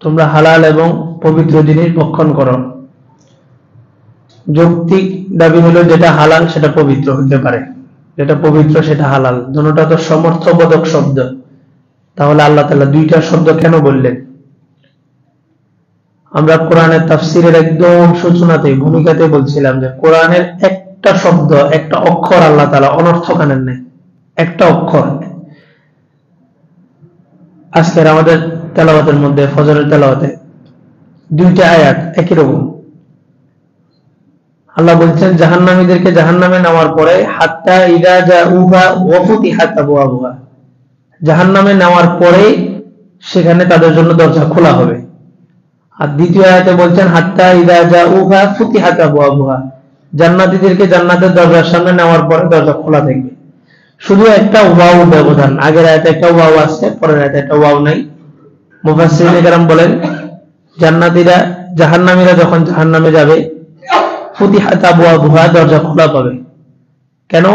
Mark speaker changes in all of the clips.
Speaker 1: তোমরা হালাল এবং পবিত্র জিনিস ভক্ষণ করো। যৌক্তিক দাবি হলো যেটা হালাল সেটা পবিত্র হতে পারে, যেটা পবিত্র সেটা হালাল। দুটোটা তো সমর্থবোধক শব্দ, তাহলে আল্লাহ তাআলা দুইটা শব্দ কেন বললেন? আমরা কোরআনের তাফসিরের একদম সূচনাতে ভূমিকাতে বলছিলাম যে কোরআনের একটা শব্দ, একটা অক্ষর আল্লাহ তাআলা অনর্থক আনেন নাই, একটা অক্ষর। আজকের আমাদের তেলাওয়াতের মধ্যে, ফজরের তেলাওয়াতে দুইটা আয়াত একই রকম। আল্লাহ বলছেন জাহান্নামীদেরকে জাহান্নামে নেওয়ার পরে হাত্তা ইযা জাউহা ওয়া ফুতিহাত আবওয়াবুহা, জাহান্নামে নেওয়ার পরে সেখানে তাদের জন্য দরজা খোলা হবে। আর দ্বিতীয় আয়াতে বলছেন হাত্তা ইযা জাউহা ফুতিহাত আবওয়াবুহা, জান্নাতীদেরকে জান্নাতের দরজার সামনে নেওয়ার পরে দরজা খোলা থাকবে। শুধু একটা ওয়াও ব্যবধান, আগের আয়াতে একটা ওয়াও আছে, পরের আয়াতে একটা ওয়াও নাই। মুফাসসিরিনে কেরাম বলেন জান্নাতীরা, জাহান্নামীরা যখন জাহান্নামে যাবে ফুতিহাত আবওয়াবুহা, দরজা খোলা পাবে। কেন?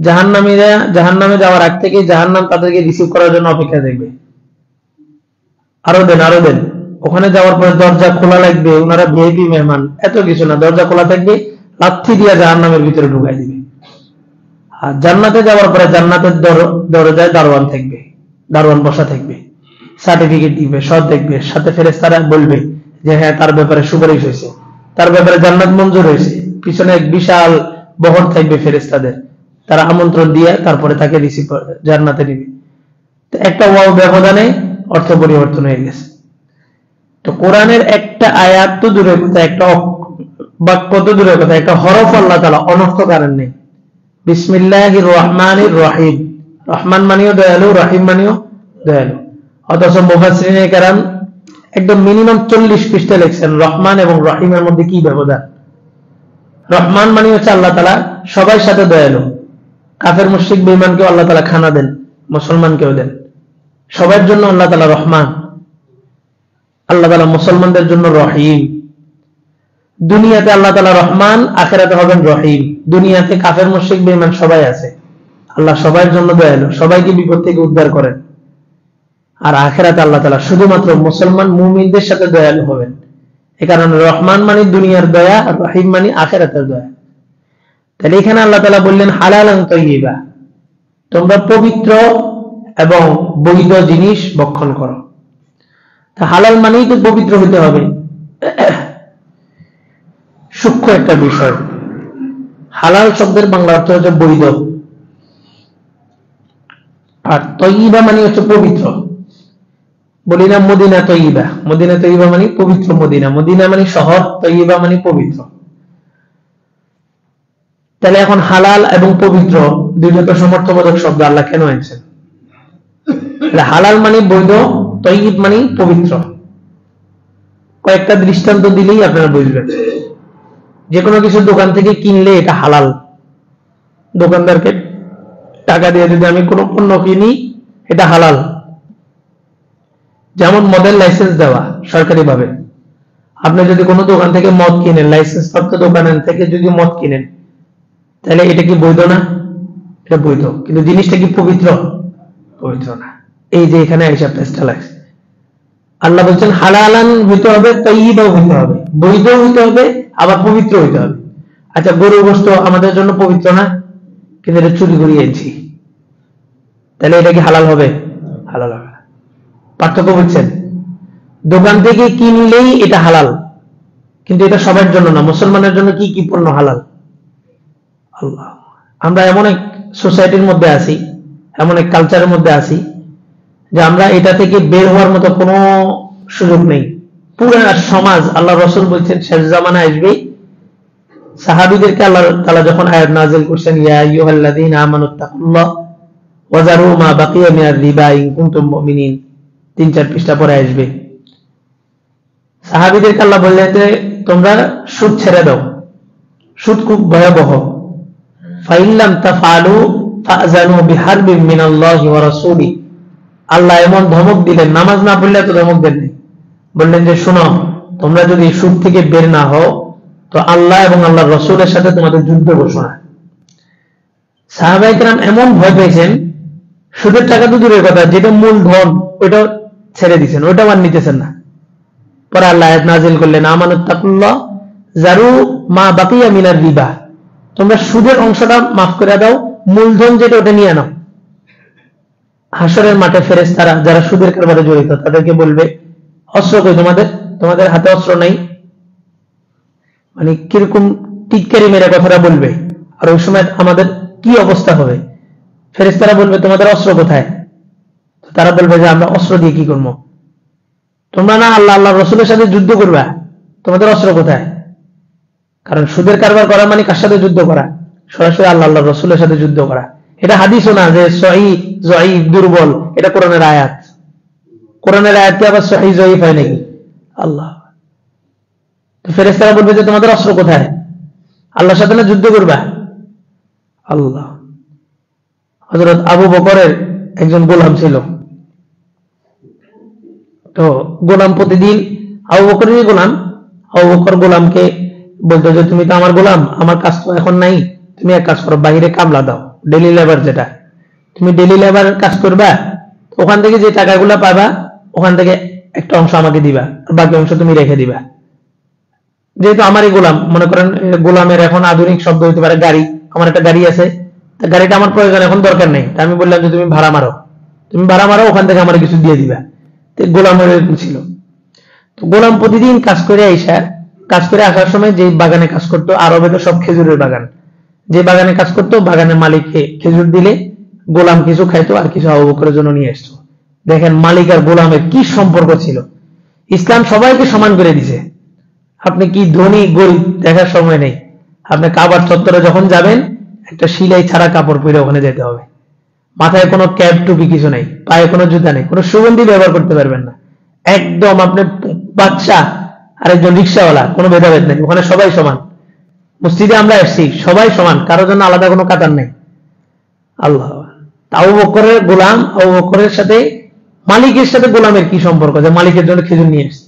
Speaker 1: জাহান্নামীরা জাহান্নামে যাওয়ার আগ থেকে জাহান্নাম তাদেরকে রিসিভ করার জন্য অপেক্ষা থাকবে, আরো দেন আরো দেন। ওখানে যাওয়ার পরে দরজা খোলা লাগবে, ওনারা ভিআইপি মেহমান, এত কিছু না, দরজা খোলা থাকবে, লাথি দিয়ে জাহান্নামের ভিতরে ঢুকাই দিবে। আর জান্নাতে যাওয়ার পরে জান্নাতের দরজায় দারোয়ান থাকবে, দারোয়ান বসা থাকবে, সার্টিফিকেট দিবে, সব দেখবে, সাথে ফেরেশতারা বলবে যে হ্যাঁ তার ব্যাপারে সুপারিশ হয়েছে, তার ব্যাপারে জান্নাত মঞ্জুর হয়েছে। পিছনে এক বিশাল বহর থাকবে ফেরেশতাদের, তারা আমন্ত্রণ দিয়ে তারপরে তাকে রিসিভ জান্নাতে নিবে। তো একটা ওয়াও ব্যবধানে অর্থ পরিবর্তন হয়ে গেছে। তো কোরআনের একটা আয়াত তো দূরের কথা, একটা বাক্য তো দূরের কথা, একটা হরফ আল্লাহ তাআলা অনর্থক আনেন নেই। বিসমিল্লাহির রহমানির রহিম, রহমান মানেও দয়ালু, রহিম মানেও দয়ালু। অথচ মুফাসসিরিনে কেরাম একদম মিনিমাম 40 পৃষ্ঠা লিখছেন রহমান এবং রহিমের মধ্যে কি ব্যবধান। রহমান মানে হচ্ছে আল্লাহ তাআলা সবার সাথে দয়ালু, কাফের মুশরিক বেঈমানকেও আল্লাহ তাআলা খানা দেন, মুসলমানকেও দেন, সবার জন্য আল্লাহ তাআলা রহমান। আল্লাহ তাআলা মুসলমানদের জন্য রহিম। দুনিয়াতে আল্লাহ তাআলা রহমান, আখিরাতে হবেন রহিম। দুনিয়াতে কাফের মুশরিক বেঈমান সবাই আছে, আল্লাহ সবার জন্য দয়ালু, সবাইকে বিপদ থেকে উদ্ধার করেন। আর আখিরাতে আল্লাহ তাআলা শুধুমাত্র মুসলমান মুমিনদের সাথে দয়ালু হবেন। এই কারণে রহমান মানে দুনিয়ার দয়া, আর রহিম মানে আখিরাতের দয়া। তাহলে এখানে আল্লাহ তাআলা বললেন হালালান তাইয়্যিবা, তোমরা পবিত্র এবং বৈধ জিনিস ভক্ষণ করো। তা হালাল মানেই তো পবিত্র হতে হবে, সূক্ষ্ম একটা বিষয়। হালাল শব্দের বাংলা অর্থ হচ্ছে বৈধ, আর তাইয়্যিবা মানে হচ্ছে পবিত্র। বলি না মদিনা তাইয়্যিবা, মদিনা তাইয়্যিবা মানে পবিত্র মদিনা, মদিনা মানে শহর, তাইয়্যিবা মানে পবিত্র। তাহলে এখন হালাল এবং পবিত্র দুইটা সমর্থবোধক শব্দ আল্লাহ কেন এনেছেন? হালাল মানে বৈধ, তাইয়্যিব মানে পবিত্র। কয়েকটা দৃষ্টান্ত দিলেই আপনারা বুঝবেন। যে কোনো কিছু দোকান থেকে কিনলে এটা হালাল, দোকানদারকে টাকা দিয়ে যদি আমি কোনো পণ্য কিনি এটা হালাল। যেমন মদের লাইসেন্স দেওয়া সরকারি ভাবে, আপনি যদি কোনো দোকান থেকে মদ কিনেন, লাইসেন্স প্রাপ্ত দোকানের থেকে যদি মদ কিনেন, তাহলে এটা কি বৈধ না? এটা বৈধ, কিন্তু জিনিসটা কি পবিত্র? পবিত্র না। এই যে এখানে হিসাব টেস্টটা লাগছে। আল্লাহ বলছেন হালালান হইতে হবে, তাইয়্যিবাও হইতে হবে, বৈধ হইতে হবে, আবার পবিত্র হইতে হবে। আচ্ছা, গরুর গোশত আমাদের জন্য পবিত্র না, কিন্তু এটা চুরি করে এনেছি, তাহলে এটা কি হালাল হবে? হালাল হবে না। পার্থক্য বুঝছেন? দোকান থেকে কিনলেই এটা হালাল, কিন্তু এটা সবার জন্য না। মুসলমানের জন্য কি কি পণ্য হালাল? আল্লাহ। আমরা এমন এক সোসাইটির মধ্যে আছি, এমন এক কালচারের মধ্যে আছি যে আমরা এটা থেকে বের হওয়ার মতো কোনো সুযোগ নেই। পুরো সমাজ, আল্লাহ রাসূল বলছেন শেষ জামানা আসবে, সাহাবীদেরকে আল্লাহ তাআলা যখন আয়াত নাযিল করছেন ইয়া আইয়ুহাল্লাযীনা আমানুত্তাকুল্লাহ ওয়া যারু মা বাকিয়া মিনার রিবা ইন কুনতুম মুমিনিন, 3-4 পৃষ্ঠা পরে আসবে। সাহাবীদেরকে আল্লাহ বললেন যে তোমরা সুদ ছেড়ে দাও, সুদ খুব ভয়াবহ। ফাইল্লাম তাফআলু ফাযানু বিহারবিন মিনাল্লাহি ওয়া রাসূলিহি, আল্লাহ এমন ধমক দিলেন, নামাজ না পড়লে তো ধমক দেন, বললেন যে শোনো, তোমরা যদি সুদ থেকে বের না হও তো আল্লাহ এবং আল্লাহর রাসূলের সাথে তোমাদের যুদ্ধ ঘোষণা। সাহাবায়ে কেরাম এমন ভয় পেয়েছেন, সুদের টাকা তো দূরের কথা, যেটা মূলধন ওইটা ছেড়ে দিচ্ছেন, ওইটা আর নিতেছেন না। পরে আল্লাহ আয়াত নাযিল করলেন, আমানুত্তাকুল্লাহ জারু মা বাকিয়া মিনার রিবা, তোমরা সুদের অংশটা মাফ করে দাও, মূলধন যেটা ওটা নিয়ে নাও। হাসরের মাঠে ফেরেশতারা যারা সুদের কারবারে জড়িত তাদেরকে বলবে, অস্ত্র কই তোমাদের? তোমাদের হাতে অস্ত্র নাই? মানে কিরকম টিটকারি মেরে কথাটা বলবে। আর ওই সময় আমাদের কি অবস্থা হবে? ফেরেশতারা বলবে, তোমাদের অস্ত্র কোথায়? তারা বলবে যে আমরা অস্ত্র দিয়ে কি করবো? তোমরা না আল্লাহ আল্লাহ রসুলের সাথে যুদ্ধ করবা, তোমাদের অস্ত্র কোথায়? কারণ সুদের কারবার করা মানে কার সাথে যুদ্ধ করা? সরাসরি আল্লাহ আল্লাহ রসুলের সাথে যুদ্ধ করা। এটা হাদিসও না যে সহিহ জয়ীফ দুর্বল, এটা কোরআনের আয়াত। কোরআনের আয়াত কি আবার সহিহ জয়ীফ হয় নাকি? আল্লাহ। তো ফেরেশতারা বলবে যে তোমাদের অস্ত্র কোথায়? আল্লাহর সাথে না যুদ্ধ করবা? আল্লাহ। হযরত আবু বকরের একজন গোলাম ছিল, তো গোলাম প্রতিদিন আবু বকরেরই গোলাম, আবু বকর গোলামকে বলতো যে তুমি তো আমার গোলাম, আমার কাজ তো এখন নাই, তুমি এক কাজ করো, বাইরে কামলা দাও, ডেইলি লেবার, যেটা তুমি ডেইলি লেবার কাজ করবা, ওখান থেকে যে টাকাগুলো পাবা ওখান থেকে একটা অংশ আমাকে দিবা, আর বাকি অংশ তুমি রেখে দিবা। যেহেতু আমারই গোলাম, মনে করেন গোলামের এখন আধুনিক শব্দ হতে পারে গাড়ি, আমার একটা গাড়ি আছে, গাড়িটা আমার প্রয়োজন এখন দরকার নেই, আমি বললাম যে তুমি ভাড়া মারো, তুমি ভাড়া মারো, ওখান থেকে আমার কিছু দিয়ে দিবা। গোলামের ছিল। তো গোলাম প্রতিদিন কাজ করে আসার সময় যে বাগানে কাজ করতো, আরবে তো সব খেজুরের বাগান, যে বাগানে কাজ করতো বাগানের মালিককে খেজুর দিলে গোলাম কিছু খাইতো আর কিছু আবু বকরের জন্য নিয়ে আসতো। দেখেন মালিক আর গোলামের কি সম্পর্ক ছিল। ইসলাম সবাইকে সমান করে দিছে। আপনি কি ধনী গরিব দেখার সময় নেই, আপনি কাবার চত্বরে যখন যাবেন একটা সিলাই ছাড়া কাপড় পরে ওখানে যেতে হবে, মাথায় কোনো ক্যাপ টুপি কিছু নেই, পায়ে কোনো জুতা নেই, কোনো সুগন্ধি ব্যবহার করতে পারবেন না, একদম আপনি বাদশা আর একজন রিক্সাওয়ালা, কোনো ভেদাভেদ নেই, ওখানে সবাই সমান। মসজিদে আমরা এসছি সবাই সমান, কারোর জন্য আলাদা কোনো কাতার নেই। আল্লাহ। আবু বকরের গোলাম, আবু বকরের সাথে মালিকের সাথে গোলামের কি সম্পর্ক যে মালিকের জন্য খেজুর নিয়ে এসছে।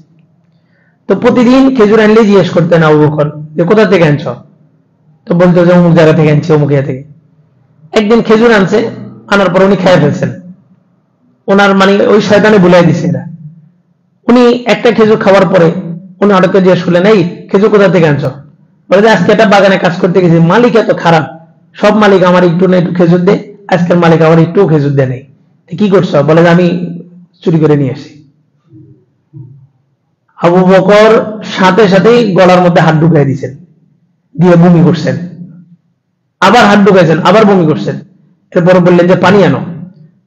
Speaker 1: তো প্রতিদিন খেজুর আনলে জিজ্ঞেস করতেন আবু বকর যে কোথা থেকে আনছ, তো বলতো যে অমুক জায়গা থেকে আনছি, অমুক ইয়া থেকে। একদিন খেজুর আনছে, আনার পর উনি খেয়ে ফেলছেন, ওনার মানে ওই শয়তানে ভুলাই দিছে এরা। উনি একটা খেজুর খাওয়ার পরে উনি হঠাৎ করে জিজ্ঞেস করলেন, এই খেজুর কোথা থেকে আনছ? বলে যে আজকে একটা বাগানে কাজ করতে গেছি, মালিক এত খারাপ, সব মালিক আমার একটু না একটু খেজুর দেয়, আজকের মালিক আমার একটু খেজুর দেয় নাই। কি করছো? বলে যে আমি চুরি করে নিয়ে আসি। আবু বকর সাথে সাথেই গলার মধ্যে হাত ঢুকাই দিয়েছেন, দিয়ে বমি করছেন, আবার হাত ঢুকাইছেন, আবার বমি করছেন। এরপর বললেন যে পানি আনো,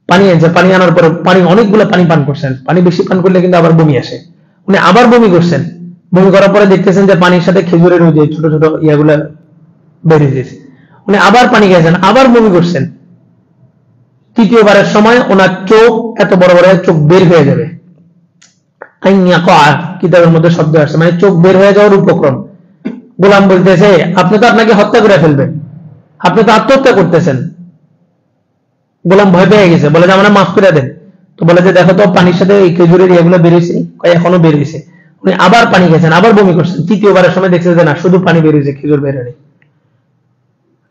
Speaker 1: পানি আনছে, পানি আনার পরে পানি অনেকগুলো পানি পান করছেন, পানি বেশি পান করলে কিন্তু আবার বমি আসে। উনি আবার বমি করছেন, বমি করার পরে দেখতেছেন যে পানির সাথে খেজুরের ওই যে ছোট ছোট ইয়াগুলা বেরিয়ে গেছে। উনি আবার পানি খেয়েছেন, আবার বমি করছেন। তৃতীয়বারের সময় ওনার চোখ এত বড় বড় চোখ বের হয়ে যাবে, কিতাবের মধ্যে শব্দ আসছে, মানে চোখ বের হয়ে যাওয়ার উপক্রম। গোলাম বলতেছে আপনি তো আপনাকে হত্যা করে ফেলবেন, আপনি তো আত্মহত্যা করতেছেন। গোলাম ভয় পেয়ে গেছে, বলে যে আমরা মাফ করে দেন। তো বলে যে দেখো তো পানির সাথে এই খেজুরের ইয়েগুলো বেরিয়েছে, এখনো বেরিয়েছে। উনি আবার পানি খেয়েছেন, আবার বমি করছেন। তৃতীয়বারের সময় দেখছে যে না, শুধু পানি বেরিয়েছে, খেজুর বেরোয়নি।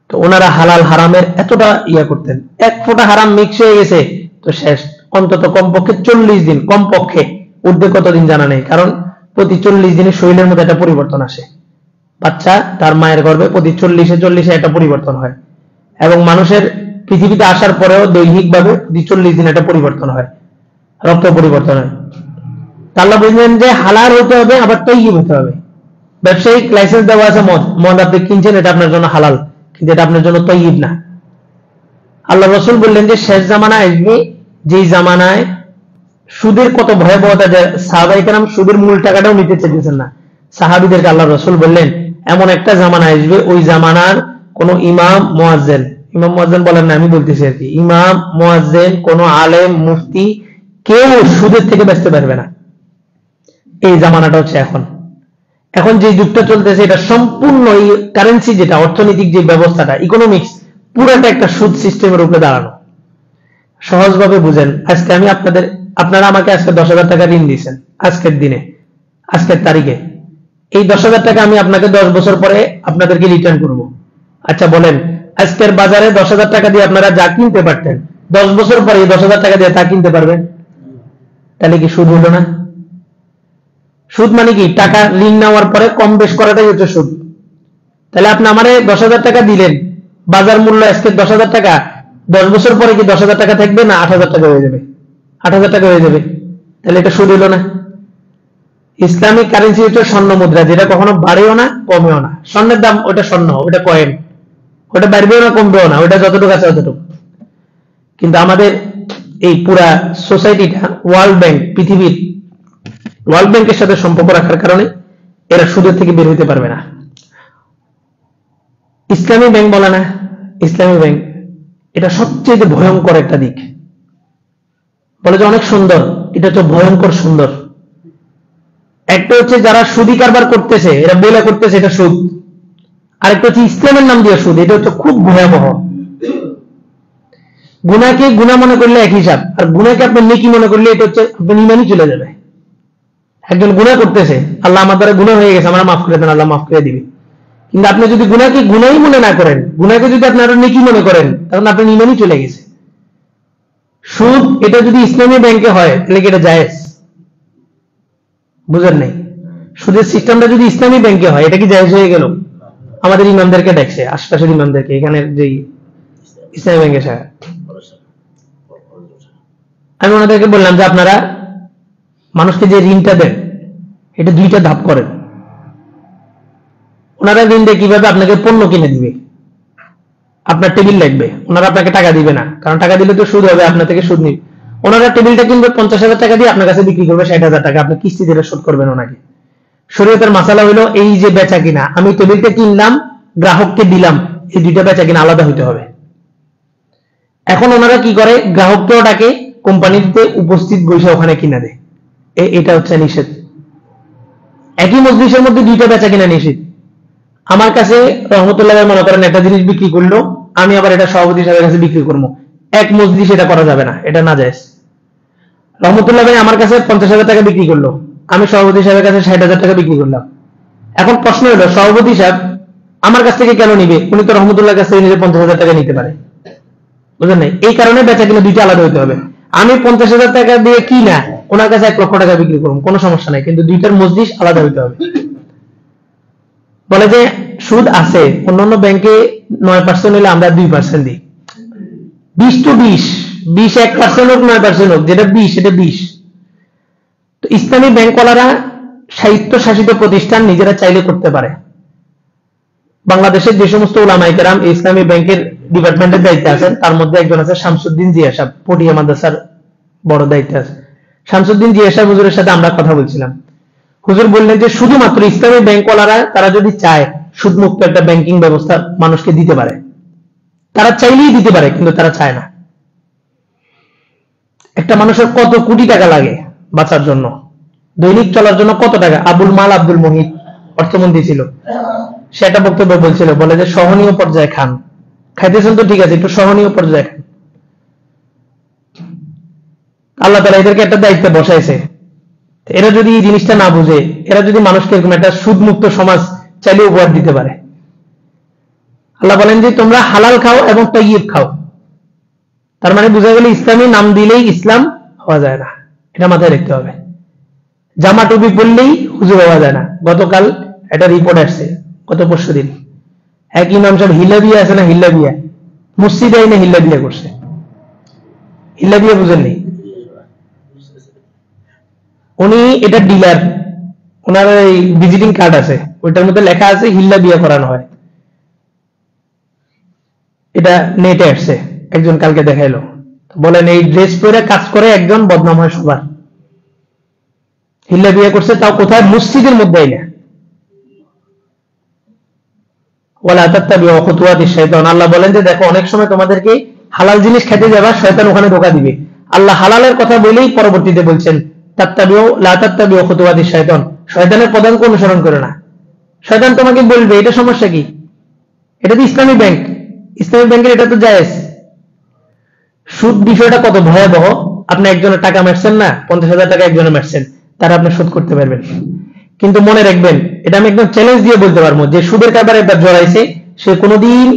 Speaker 1: তো ওনারা হালাল হারামের এতটা ইয়া করতেন, এক ফোঁটা হারাম মিক্স হয়ে গেছে তো শেষ। অন্তত কমপক্ষে 40 দিন, কমপক্ষে, ঊর্ধ্বে কতদিন জানা নেই, কারণ প্রতি 40 দিনে শরীরের মধ্যে একটা পরিবর্তন আসে। বাচ্চা তার মায়ের গর্ভে প্রতি 40-40 একটা পরিবর্তন হয়, এবং মানুষের পৃথিবীতে আসার পরেও দৈহিকভাবে 40 দিন একটা পরিবর্তন হয়, রক্ত পরিবর্তন হয়। আল্লাহ বললেন যে হালাল হতে হবে, আবার তৈয়ব হতে হবে। ব্যবসায়িক লাইসেন্স দেওয়া আছে, মদ আপনি কিনছেন, এটা আপনার জন্য হালাল, কিন্তু এটা আপনার জন্য তৈয়ব না। আল্লাহ রাসূল বললেন যে শেষ জামানা আসবে, যেই জামানায় সুদের কত ভয়াবহতা, যে সাহাবায়ে কেরাম সুদের মূল টাকাটাও নিতে চাইতেছেন না। সাহাবীদেরকে আল্লাহ রাসূল বললেন এমন একটা জামানা আসবে, ওই জামানার কোন ইমাম মুয়াজ্জিন বলেন না, আমি বলতেছি আর কি, ইমাম মুয়াজ্জিন, কোন আলেম মুফতি কেউ সুদের থেকে বাঁচতে পারবে না। এই জামানাটা হচ্ছে এখন যে যুগটা চলতেছে, এটা সম্পূর্ণ এই কারেন্সি, যেটা অর্থনৈতিক যে ব্যবস্থাটা, ইকোনমিক্স, পুরোটা একটা সুদ সিস্টেমের উপরে দাঁড়ানো। সহজভাবে বুঝেন, আজকে আমি আপনারা আমাকে আজকে 10,000 টাকা ঋণ দিয়েছেন, আজকের দিনে, আজকের তারিখে। এই 10,000 টাকা আমি আপনাকে 10 বছর পরে আপনাদেরকে রিটার্ন করব। আচ্ছা বলেন, আজকের বাজারে 10,000 টাকা দিয়ে আপনারা যা কিনতে পারতেন, 10 বছর পরে এই 10,000 টাকা দিয়ে তা কিনতে পারবেন? তাহলে কি সুদ হলো না? সুদ মানে কি? টাকা ঋণ নেওয়ার পরে কম বেশ করাটাই হচ্ছে সুদ। তাহলে আপনি আমারে 10,000 টাকা দিলেন, বাজার মূল্য আজকে 10,000 টাকা, 10 বছর পরে কি 10,000 টাকা থাকবে না 8,000 টাকা হয়ে যাবে? 8,000 টাকা হয়ে যাবে। তাহলে এটা সুদ হলো না? ইসলামিক কারেন্সি হচ্ছে স্বর্ণ মুদ্রা, যেটা কখনো বাড়েও না কমেও না। স্বর্ণের দাম ওটা স্বর্ণ, ওটা কয়েন, ওটা বাড়বেও না কমবেও না, ওটা যতটুকু আছে ততটুকু। কিন্তু আমাদের এই পুরা সোসাইটিটা ওয়ার্ল্ড ব্যাংক, পৃথিবীর ওয়ার্ল্ড ব্যাংকের সাথে সম্পর্ক রাখার কারণে এরা সুদের থেকে বের হতে পারবে না। ইসলামী ব্যাংক বলে না, ইসলামী ব্যাংক এটা সবচেয়ে ভয়ঙ্কর একটা দিক। বলে যে অনেক সুন্দর, এটা হচ্ছে ভয়ঙ্কর সুন্দর। একটা হচ্ছে যারা সুদী কারবার করতেছে, এরা বলে করতেছে এটা সুদ। আরেকটা হচ্ছে ইসলামের নাম দিয়ে সুদ, এটা হচ্ছে খুব ভয়াবহ। গুনাহকে গুনাহ মনে করলে এক হিসাব, আর গুনাহকে আপনি নেকি মনে করলে এটা হচ্ছে আপনার ঈমানই চলে যাবে। একজন গুনাহ করতেছে, আল্লাহ আমার দ্বারা গুনাহ হয়ে গেছে, আমার মাফ করে দেন, আল্লাহ মাফ করে দিবে। কিন্তু আপনি যদি গুনাহকে গুনাহই মনে না করেন, গুনাহকে যদি আপনি আরো নেকি মনে করেন, তখন আপনার ঈমানই চলে গেছে। সুদ এটা যদি ইসলামী ব্যাংকে হয় তাহলে কি এটা জায়েজ? বুঝেন নাই? সুদের সিস্টেমটা যদি ইসলামী ব্যাংকে হয় এটা কি জায়েজ হয়ে গেল? আমাদের ইমামদেরকে দেখছে, আশপাশের ইমামদেরকে, এখানে যে ইসলামী ব্যাংকের সাথে আমি ওনাদেরকে বললাম যে আপনারা মানুষকে যে ঋণটা দেন এটা 2টা ধাপ করেন। ওনারা ঋণ দিয়ে কিভাবে আপনাকে পণ্য কিনে দিবে, আপনার টেবিল লাগবে, ওনারা আপনাকে টাকা দিবে না, কারণ টাকা দিলে তো সুদ হবে, আপনার থেকে সুদ নিবে। ওনারা টেবিলটা কিনবে 50,000 টাকা দিয়ে, আপনার কাছে বিক্রি করবে 60,000 টাকা, আপনি কিস্তি দিয়ে শোধ করবেন ওনাকে। শরীয়তের মাসালা হলো এই যে বেচা কিনা, আমি টেবিলটা কিনলাম, গ্রাহককে দিলাম, এই 2টা বেচা কিনা আলাদা হইতে হবে। এখন ওনারা কি করে, গ্রাহককেও ডাকে, কোম্পানিতে উপস্থিত বসে ওখানে কিনা দেয়। এটা হচ্ছে নিষেধ। একই মজলিসের মধ্যে 2টা বেচা কিনা নিষেধ। আমার কাছে রহমতুল্লাহ মনে করেন একটা জিনিস বিক্রি করলো, আমি আবার এটা সভাপতি সাহেবের কাছে বিক্রি করবো, এক মজলিস এটা করা যাবে না, এটা না জায়েজ। রহমতুল্লাহ ভাই আমার কাছে 50,000 টাকা বিক্রি করলো, আমি সভাপতি সাহেবের কাছে 60,000 টাকা বিক্রি করলাম। এখন প্রশ্ন হলো সভাপতি সাহেব আমার কাছ থেকে কেন নিবে? উনি তো রহমতুল্লাহ কাছ থেকে নিলে 50,000 টাকা নিতে পারে। বুঝলেন না? এই কারণে বেচা কিনা 2টা আলাদা হইতে হবে। আমি 50,000 টাকা দিয়ে কিনা ওনার কাছে 1 লক্ষ টাকা বিক্রি করবো, কোনো সমস্যা নাই, কিন্তু 2টার মজলিস আলাদা হইতে হবে। বলে যে সুদ আছে, অন্যান্য ব্যাংকে 9% হলে আমরা 2% দিই। 20 to 20, 20 1% হোক 9% হোক, যেটা 20 সেটা 20। তো ইসলামী ব্যাংকওয়ালারা স্বায়ত্তশাসিত প্রতিষ্ঠান নিজেরা চাইলে করতে পারে। বাংলাদেশের যে সমস্ত উলামায়ে কেরাম ইসলামী ব্যাংকের ডিপার্টমেন্টের দায়িত্বে আছেন, তার মধ্যে একজন আছে শামসুদ্দিন জিয়া সাহেব, পটিয়া মাদ্রাসার বড় দায়িত্বে আছে। শামসুদ্দিন জিয়া সাহেব হুজুরের সাথে আমরা কথা বলছিলাম। হুজুর বললেন যে শুধুমাত্র ইসলামী ব্যাংকওয়ালারা তারা যদি চায় সুদমুক্ত একটা ব্যাংকিং ব্যবস্থা মানুষকে দিতে পারে, তারা চাইলেই দিতে পারে, কিন্তু তারা চায় না। একটা মানুষের কত কোটি টাকা লাগে বাঁচার জন্য, দৈনিক চলার জন্য কত টাকা? আবুল মাল আব্দুল মুহিত অর্থমন্ত্রী ছিল, সেটা বক্তব্য বলছিল, বলে যে সহনীয় পর্যায়ে খান, খাইতেছেন তো ঠিক আছে, একটু সহনীয় পর্যায়ে খান। আল্লাহ তাআলা এদেরকে একটা দায়িত্বে বসাইছে, এরা যদি এই জিনিসটা না বুঝে, এরা যদি মানুষকে এরকম একটা সুদমুক্ত সমাজ চাইলে উপহার দিতে পারে। আল্লাহ বলেন যে তোমরা হালাল খাও এবং তাইয়্যিব খাও। তার মানে বোঝা গেল ইসলামী নাম দিলেই ইসলাম হওয়া যায় না, এটা মাথায় রাখতে হবে। জামা টুপি পরলেই হুজুর হওয়া যায় না। গতকাল একটা রিপোর্ট আসছে, গত পরশুদিন, এক ইমাম সাহেব হিল্লাবিয়া আছে না, হিল্লাবিয়া মসজিদে আইনে হিল্লাবিয়া করছে। হিল্লাবিয়া বুঝেননি? উনি এটা ডিলার, ওনার এই ভিজিটিং কার্ড আছে, ওইটার মধ্যে লেখা আছে হিল্লাবিয়া করানো হয়। এটা নেটে আসছে, একজন কালকে দেখাইলো, বলেন এই ড্রেস পরে কাজ করে একজন বদনাম হয় সবার। হিল্লা বিয়ে করছে, তাও কোথায়? মসজিদের মধ্যে না। ওয়ালা তাত্তাবিউ খুতুওয়াতিশ শাইতান, আল্লাহ বলেন যে দেখো অনেক সময় তোমাদেরকে হালাল জিনিস খেতে যাবা, শয়তান ওখানে ধোঁকা দিবে। আল্লাহ হালালের কথা বলেই পরবর্তীতে বলছেন তাত্তাবিউ লা তাত্তাবিউ খুতুওয়াতিশ শাইতান, শয়তানের পদাঙ্ক অনুসরণ করে না। শয়তান তোমাকে বলবে এটা সমস্যা কি, এটা তো ইসলামী ব্যাংক, ইসলামী ব্যাংকের এটা তো জায়েজ। সুদ বিষয়টা কত ভয়াবহ। আপনি একজনের টাকা মারছেন না, 50,000 টাকা একজনে মারছেন, তারা আপনি শোধ করতে পারবেন। কিন্তু মনে রাখবেন, এটা আমি একদম চ্যালেঞ্জ দিয়ে বলতে পারবো, যে সুদের কারবারে একবার জড়াইছে সে কোনোদিন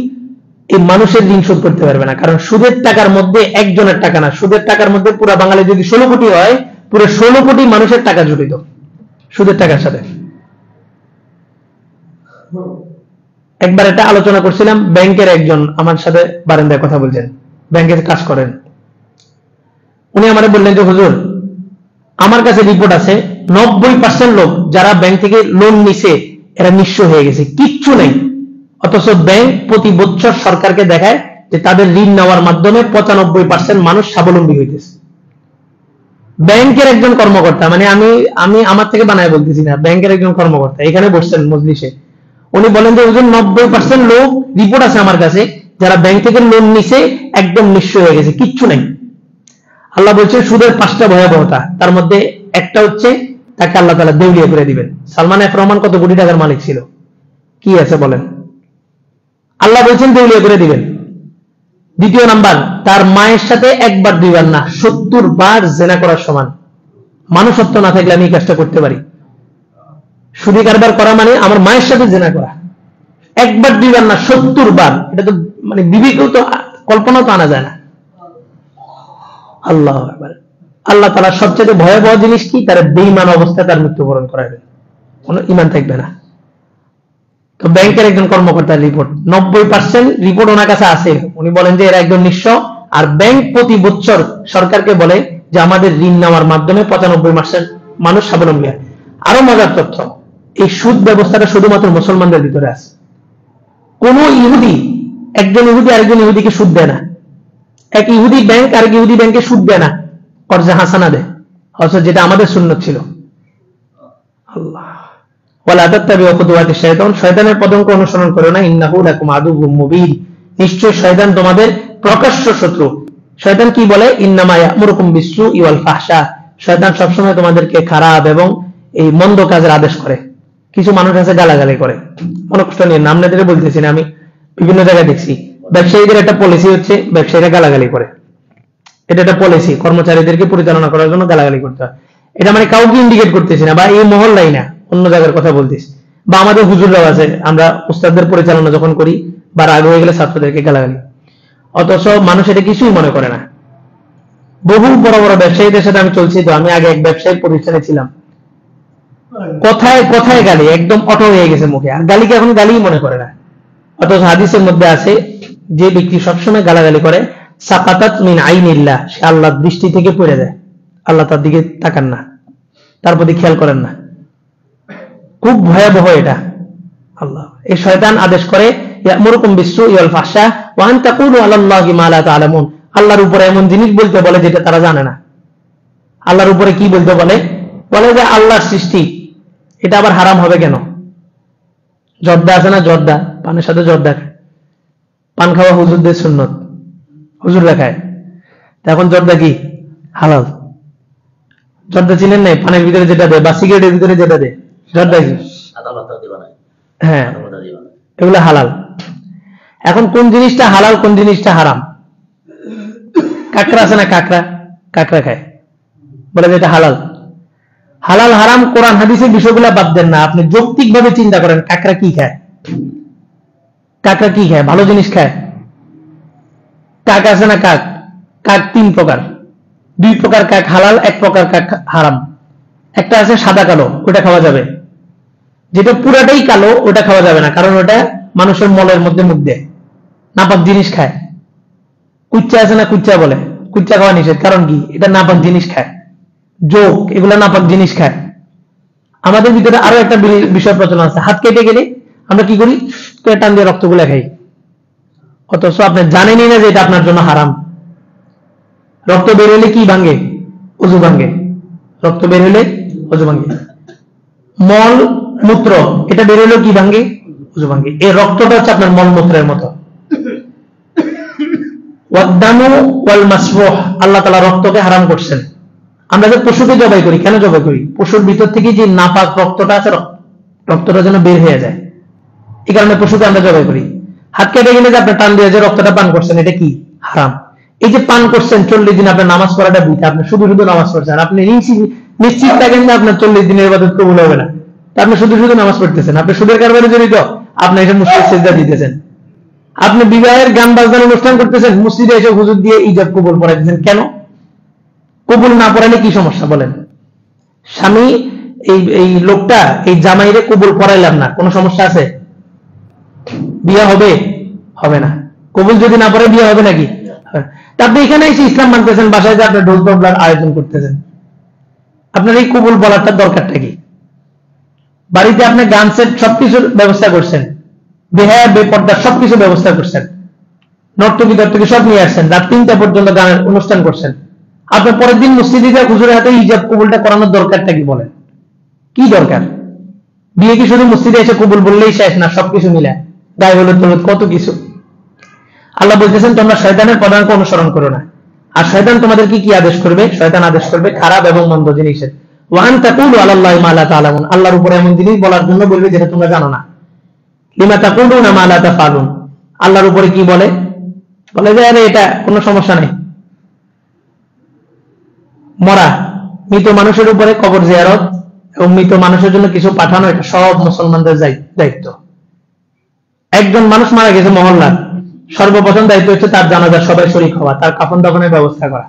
Speaker 1: এই মানুষের ঋণ শোধ করতে পারবে না। কারণ সুদের টাকার মধ্যে একজনের টাকা না, সুদের টাকার মধ্যে পুরো বাঙালি যদি 16 কোটি হয়, পুরো 16 কোটি মানুষের টাকা জড়িত। সুদের টাকার সাথে। একবার এটা আলোচনা করছিলাম, ব্যাংকের একজন আমার সাথে বারান্দায় কথা বলছেন, ব্যাংকের কাজ করেন। উনি আমারে বললেন যে হুজুর, আমার কাছে রিপোর্ট আছে 90% লোক যারা ব্যাংক থেকে লোন নিছে এরা নিঃস্ব হয়ে গেছে, কিচ্ছু নেই। অথচ ব্যাংক প্রতি বছর সরকারকে দেখায় যে তাদের ঋণ নেওয়ার মাধ্যমে 95% মানুষ স্বাবলম্বী হইতেছে। ব্যাংকের একজন কর্মকর্তা, মানে আমি আমার থেকে বানায় বলতেছি না, ব্যাংকের একজন কর্মকর্তা এখানে বসছেন মজলিসে, উনি বলেন যে হুজুর 90% লোক রিপোর্ট আছে আমার কাছে যারা ব্যাংক থেকে লোন নিছে একদম নিঃস্ব হয়ে গেছে, কিচ্ছু নেই। আল্লাহ বলছেন সুদের 5টা ভয়াবহতা, তার মধ্যে একটা হচ্ছে তাকে আল্লাহ তাআলা দেউলিয়া করে দিবেন। সালমান এফ রহমান কত কোটি টাকার মালিক ছিল, কি আছে বলেন? আল্লাহ বলছেন দেউলিয়া করে দিবেন। দ্বিতীয় নাম্বার, তার মায়ের সাথে একবার দুইবার না 70 বার জেনা করার সমান। মানুষত্ব না থাকলে আমি এই কাজটা করতে পারি। সুদী কারবার করা মানে আমার মায়ের সাথে জেনা করা, একবার দুইবার না 70 বার। এটা তো মানে বিবেকেও তো কল্পনা তো আনা যায় না। আল্লাহ আকবার। আল্লাহ তাআলা সবচেয়ে ভয়াবহ জিনিস কি? তার বেঈমান অবস্থায় তার মৃত্যুবরণ করাবে, কোনো ঈমান থাকবে না। তো ব্যাংকের একজন কর্মকর্তার রিপোর্ট 90% রিপোর্ট ওনার কাছে আছে। উনি বলেন যে এরা একজন নিঃস্ব, আর ব্যাংক প্রতি বছর সরকারকে বলে যে আমাদের ঋণ নেওয়ার মাধ্যমে 95% মানুষ স্বাবলম্বী হয়। আরো মজার তথ্য, এই সুদ ব্যবস্থাটা শুধুমাত্র মুসলমানদের ভিতরে আছে। কোন ইহুদি, একজন ইহুদি আরেকজন ইহুদিকে সুদ দেয় না। এক ইহুদি ব্যাংক আরেক ইহুদি ব্যাংকে সুদ দেয় না, কর্জে হাসানা দেয়, অথচ যেটা আমাদের সুন্নত ছিল। আল্লাহ, ওয়ালা তাত্তাবিউ খুতুওয়াতি শাইতান, শয়তানের পদঙ্ক অনুসরণ করো না, ইন্নাহু লাকুম আদুউম মুবিন, নিশ্চয় শয়তান তোমাদের প্রকাশ্য শত্রু। শয়তান কি বলে? ইন্নামা ইয়া'মুরুকুম বিসসুই ওয়াল ফাহশা, শয়তান সবসময় তোমাদেরকে খারাপ এবং এই মন্দ কাজের আদেশ করে। কিছু মানুষ আছে গালাগালি করে, মনে কষ্ট নিয়ে নাম না দিলে বলতেছি না, আমি বিভিন্ন জায়গায় দেখছি ব্যবসায়ীদের একটা পলিসি হচ্ছে ব্যবসায়ীরা গালাগালি করে। এটা একটা পলিসি, কর্মচারীদেরকে পরিচালনা করার জন্য গালাগালি করতে হয়। এটা মানে কাউকে ইন্ডিকেট করতেছি না, বা এই মহল্লাই না, অন্য জায়গার কথা বলতেছি। বা আমাদের হুজুররাও আছে, আমরা উস্তাদদের পরিচালনা যখন করি বা রাগ হয়ে গেলে ছাত্রদেরকে গালাগালি, অথচ মানুষ এটা কিছুই মনে করে না। বহু বড় বড় ব্যবসায়ীদের সাথে আমি চলছি, তো আমি আগে এক ব্যবসায়ী প্রতিষ্ঠানে ছিলাম, কথায় কথায় গালি, একদম অটো হয়ে গেছে মুখে, আর গালিকে এখন গালিই মনে করে না। অথচ হাদিসের মধ্যে আছে যে ব্যক্তি সবসময় গালাগালি করে সাকাতাত মিন আইনিল্লাহ, সে আল্লাহর দৃষ্টি থেকে পড়ে যায়, আল্লাহ তার দিকে তাকান না, তার প্রতি খেয়াল করেন না। খুব ভয়াবহ এটা। আল্লাহ, এই শয়তান আদেশ করে ইয়া'মুরুকুম বিসসুই ওয়াল ফাহশা ওয়া আন তাকুলু আলাল্লাহি মা লা তা'লামুন, আল্লাহর উপরে এমন জিনিস বলতে বলে যেটা তারা জানে না। আল্লাহর উপরে কি বলতে বলে? বলে যে আল্লাহর সৃষ্টি, এটা আবার হারাম হবে কেন? জর্দা আছে না, জর্দা, পানের সাথে জর্দা খায়, পান খাওয়া হুজুরদের সুন্নত, হুজুররা খায়। এখন জর্দা কি হালাল? জর্দা চিনেন নাই? পানের ভিতরে যেটা দেয় বা সিগারেটের ভিতরে যেটা দেয়, জর্দা কি? হ্যাঁ, এগুলো হালাল। এখন কোন জিনিসটা হালাল, কোন জিনিসটা হারাম? কাঁকড়া আছে না, কাঁকড়া, কাঁকড়া খায়, বলে যে এটা হালাল। হালাল হারাম কোরআন হাদিসের বিষয়গুলো বাদ দেন না, আপনি যৌক্তিক ভাবে চিন্তা করেন, কাঁকড়া কি খায়? কাঁকড়া কি খায়? ভালো জিনিস খায়। কাক আছে না, কাক, কাক 3 প্রকার, 2 প্রকার কাক হালাল, 1 প্রকার কাক হারাম। একটা আছে সাদা কালো, ওটা খাওয়া যাবে। যেটা পুরাটাই কালো ওটা খাওয়া যাবে না, কারণ ওটা মানুষের মলের মধ্যে মুখ দেয়, নাপাক জিনিস খায়। কুচ্চা আছে না, কুচ্চা বলে, কুচ্চা খাওয়া নিষেধ, কারণ কি? এটা নাপাক জিনিস খায়। যোগ, এগুলা নাপাক জিনিস খায়। আমাদের ভিতরে আরো একটা বিষয় প্রচলন আছে, হাত কেটে গেলে আমরা কি করি? টান দিয়ে রক্তগুলা খাই, অথচ আপনি জানেনই না যে এটা আপনার জন্য হারাম। রক্ত বের হলে কি ভাঙে? অজু ভাঙে। রক্ত বের হলে অজু ভাঙে। মল মূত্র, এটা বের হলেও কি ভাঙে? অজু ভাঙে। এই রক্তটা হচ্ছে আপনার মল মূত্রের মতো। ওয়াদ্দামু ওয়াল মাসফুহ, আল্লাহ তাআলা রক্তকে হারাম করছেন। আমরা যে পশুকে জবাই করি, কেন জবাই করি? পশুর ভিতর থেকে যে নাপাক রক্তটা আছে, রক্তটা যেন বের হয়ে যায়, এই কারণে পশুকে আমরা জবাই করি। হাত কেটে গেলে যে আপনি টান দিয়ে যে রক্তটা পান করছেন, এটা কি? হারাম। এই যে পান করছেন 40 দিন, আপনার নামাজ পড়াটা বৃথা, আপনি শুধু শুধু নামাজ পড়ছেন, আপনি নিশ্চিত থাকেন না আপনার 40 দিনের ইবাদত কবুল হবে না, তা আপনি শুধু শুধু নামাজ পড়তেছেন, আপনি সুদের কারবারে জড়িত, আপনি এসে মসজিদে সিজদা দিতেছেন। আপনি বিবাহের গান বাজনার অনুষ্ঠান করতেছেন, মসজিদে এসে হুজুর দিয়ে ইজাব কবুল পড়াইতেছেন, কেন? কবুল না পড়াইলে কি সমস্যা বলেন? স্বামী এই লোকটা এই জামাইরে কবুল করাইলাম না, কোনো সমস্যা আছে? বিয়ে হবে? হবে না। কবুল যদি না পড়ে বিয়ে হবে নাকি? আপনি এখানে এসে ইসলাম মানতেছেন, বাসায় যে আপনার ঢোল তবলার আয়োজন করতেছেন, আপনার এই কবুল বলাটার দরকারটা কি? বাড়িতে আপনি গান সেট সবকিছুর ব্যবস্থা করছেন, বেহায়া বেপর্দার সবকিছু ব্যবস্থা করছেন, নর্তকী দর্তকী সব নিয়ে আসছেন, রাত 3টা পর্যন্ত গানের অনুষ্ঠান করছেন। আপনার পরের দিন মসজিদে হুজুরের হাতে হিজাব কবুলটা করানোর দরকারটা কি বলেন? কি দরকার? বিয়ে কি শুধু মসজিদে এসে কবুল বললেই শেষ না? সবকিছু মিলে গায়ে হলুদ টলুদ কত কিছু। আল্লাহ বলতেছেন তোমরা শয়তানের পদাঙ্ক অনুসরণ করো না। আর শয়তান তোমাদেরকে কি আদেশ করবে? শয়তান আদেশ করবে খারাপ এবং মন্দ জিনিসের। ওয়ান তাকুলু আলাল্লাহি মা লা তা'লামুন, আল্লাহর উপরে এমন জিনিস বলার জন্য বলবে যেটা তোমরা জানো না। লিমা তাকুলুনা মা লা তাফআলুন, আল্লাহর উপরে কি বলে? বলে যে আরে এটা কোনো সমস্যা নেই। মরা মৃত মানুষের উপরে কবর জিয়ারত এবং মৃত মানুষের জন্য কিছু পাঠানো, এটা সব মুসলমানদের দায়িত্ব। একজন মানুষ মারা গেছে মহল্লার, সর্বপ্রথম দায়িত্ব হচ্ছে তার জানাজার সবাই শরীক হওয়া, তার কাফন দাফনের ব্যবস্থা করা।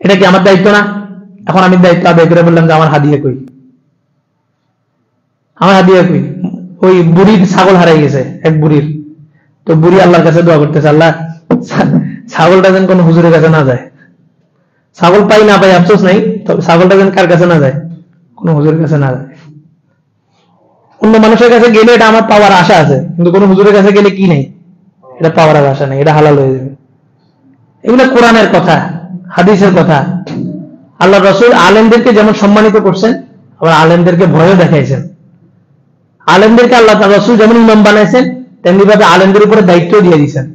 Speaker 1: এটা কি আমার দায়িত্ব না? এখন আমি দায়িত্ব আদায় করে বললাম যে আমার হাদিয়া কই, আমার হাদিয়া কই? ওই বুড়ির ছাগল হারাই গেছে, এক বুড়ির। তো বুড়ি আল্লাহর কাছে দোয়া করতেছে, আল্লাহ ছাগলটা যেন কোনো হুজুরের কাছে না যায়। ছাগল পাই না পাই আফসোস নাই, তবে ছাগলটা যেন কার কাছে না যায়? কোনো হুজুরের কাছে না যায়। অন্য মানুষের কাছে গেলে এটা আমার পাওয়ার আশা আছে, কিন্তু কোনো হুজুরের কাছে গেলে কি নেই? এটা পাওয়ার আশা নেই, এটা হালাল হয়ে যাবে। এগুলো কোরআনের কথা, হাদিসের কথা। আল্লাহ রাসূল আলেমদেরকে যেমন সম্মানিত করছেন, আবার আলেমদেরকে ভয়ও দেখাইছেন। আলেমদেরকে আল্লাহ রাসূল যেমন ইমাম বানাইছেন, তেমনি ভাবে আলেমদের উপরে দায়িত্ব দিয়ে দিয়েছেন।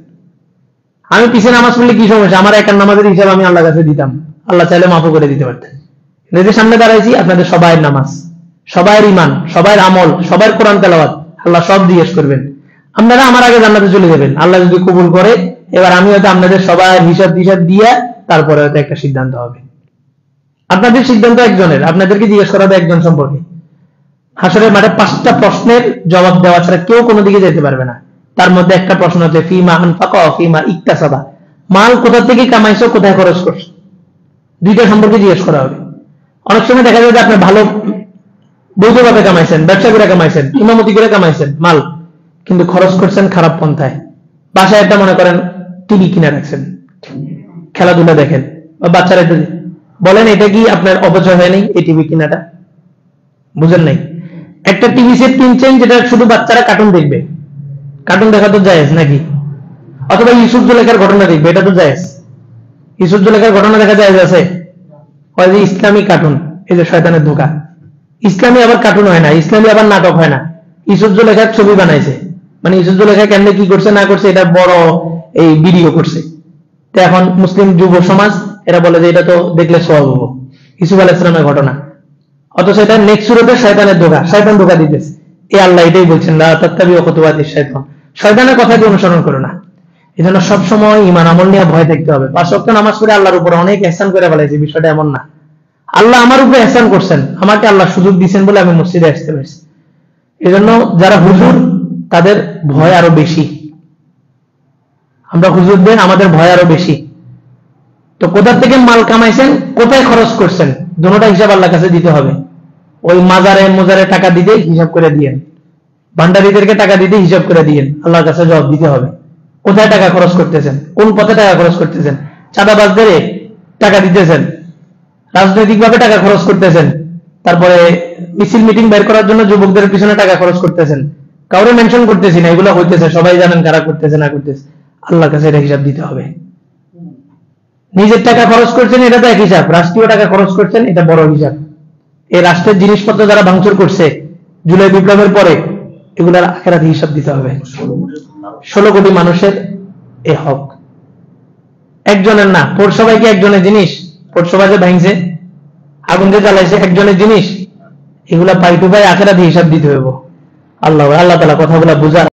Speaker 1: আমি পিছনে নামাজ পড়লে কি সমস্যা? আমার একার নামাজের হিসাব আমি আল্লাহর কাছে দিতাম, আল্লাহ চাইলে মাফও করে দিতে পারতেন। এদের সামনে দাঁড়াইছি, আপনাদের সবাইয়ের নামাজ, সবাইয়ের ইমান, সবাইয়ের আমল, সবাইয়ের কোরআন তেলাওয়াত আল্লাহ সব জিজ্ঞেস করবেন। আপনারা আমার আগে জান্নাতে চলে যাবেন, আল্লাহ যদি কবুল করে। এবার আমি হয়তো আপনাদের সবাই হিসাব টিসাব দিয়ে তারপরে হয়তো একটা সিদ্ধান্ত হবে। আপনাদের সিদ্ধান্ত একজনের, আপনাদেরকে জিজ্ঞেস করা হবে একজন সম্পর্কে। হাসরের মাঠে 5টা প্রশ্নের জবাব দেওয়া ছাড়া কেউ কোনো দিকে যেতে পারবে না। তার মধ্যে একটা প্রশ্ন হচ্ছে ফিমা আনফাকা ওয়া ফিমা ইকতাসাবা, মাল কোথা থেকে কামাইছো, কোথায় খরচ করছো, 2টা সম্পর্কে জিজ্ঞেস করা হবে। অনেক সময় দেখা যায় যে আপনি ভালো বৈধভাবে কামাইছেন, ব্যবসা করে কামাইছেন, ইমামতি করে কামাইছেন মাল, কিন্তু খরচ করছেন খারাপ পন্থায়। বাসায় একটা মনে করেন টিভি কিনে রাখছেন, খেলাধুলা দেখেন, বা বাচ্চারা বলেন এটা কি আপনার অপচয় হয় নাই? এই টিভি কিনাটা বুঝেন নাই? একটা টিভি সেট কিনছেন যেটা শুধু বাচ্চারা কার্টুন দেখবে, কার্টুন দেখা তো জায়েজ নাকি? অথবা ইউসুফ জুলেখার ঘটনা দেখবে, এটা তো জায়েজ। ইউসুফ জুলেখার ঘটনা দেখা জায়েজ আছে? হয় যে ইসলামী কার্টুন, এই যে শয়তানের ধোঁকা। ইসলামী আবার কার্টুন হয় না, ইসলামী আবার নাটক হয় না। ইউসুফ জুলেখার ছবি বানাইছে, মানে ইউসুফ জুলেখা কেমনে কি করছে না করছে এটা বড় এই ভিডিও করছে। তো এখন মুসলিম যুব সমাজ এরা বলে যে এটা তো দেখলে সওয়াব হবো, ইউসুফ আলাইহিস সালামের ঘটনা। অথচ এটা নেক্সট সুরতে শয়তানের ধোঁকা, শয়তান ধোঁকা দিতেছে। এই আল্লাহ এটাই বলছেন, লা তাত্তাবিউ খুতুওয়াতিশ শাইতান, শয়তানের কথাকে অনুসরণ করো না। এজন্য সবসময় ঈমান আমল নিয়ে ভয় থাকতে হবে। 5 ওয়াক্ত নামাজ পড়ে আল্লাহর উপর অনেক ইহসান করে ফেলাইছে, বিষয়টা এমন না। আল্লাহ আমার উপরে ইহসান করছেন, আমাকে আল্লাহ সুযোগ দিয়েছেন বলে আমি মসজিদে আসতে পারছি। এজন্য যারা হুজুর তাদের ভয় আরো বেশি, আমরা হুজুরদের আমাদের ভয় আরো বেশি। তো কোথা থেকে মাল কামাইছেন, কোথায় খরচ করছেন, দুটোটা হিসাব আল্লাহর কাছে দিতে হবে। ওই মাজারে টাকা দিতে হিসাব করে দিয়েন, ভান্ডারীদেরকে টাকা দিতে হিসাব করে দিয়েন, আল্লাহর কাছে জবাব দিতে হবে। কোথায় টাকা খরচ করতেছেন, কোন পথে টাকা খরচ করতেছেন, চাঁদাবাজদের টাকা দিতেছেন, রাজনৈতিক ভাবে টাকা খরচ করতেছেন, তারপরে মিছিল মিটিং বের করার জন্য যুবকদের পিছনে টাকা খরচ করতেছেন। কাউরে মেনশন করতেছি না, এগুলো হইতেছে, সবাই জানেন কারা করতেছে না করতেছে। আল্লাহর কাছে এটা হিসাব দিতে হবে। নিজের টাকা খরচ করছেন এটা তো এক হিসাব, রাষ্ট্রীয় টাকা খরচ করছেন এটা বড় হিসাব। এই রাষ্ট্রের জিনিসপত্র যারা ভাঙচুর করছে জুলাই বিপ্লবের পরে, এগুলার আখেরাতে হিসাব দিতে হবে। 16 কোটি মানুষের এ হক, একজনের না। পৌরসভায় কি একজনের জিনিস? পৌরসভা যে ভাঙছে, আগুন যে জ্বালাইছে, একজনের জিনিস? এগুলা পাই টু পাই আখেরাতে হিসাব দিতে হইব। আল্লাহ তাআলা কথাগুলা বুঝার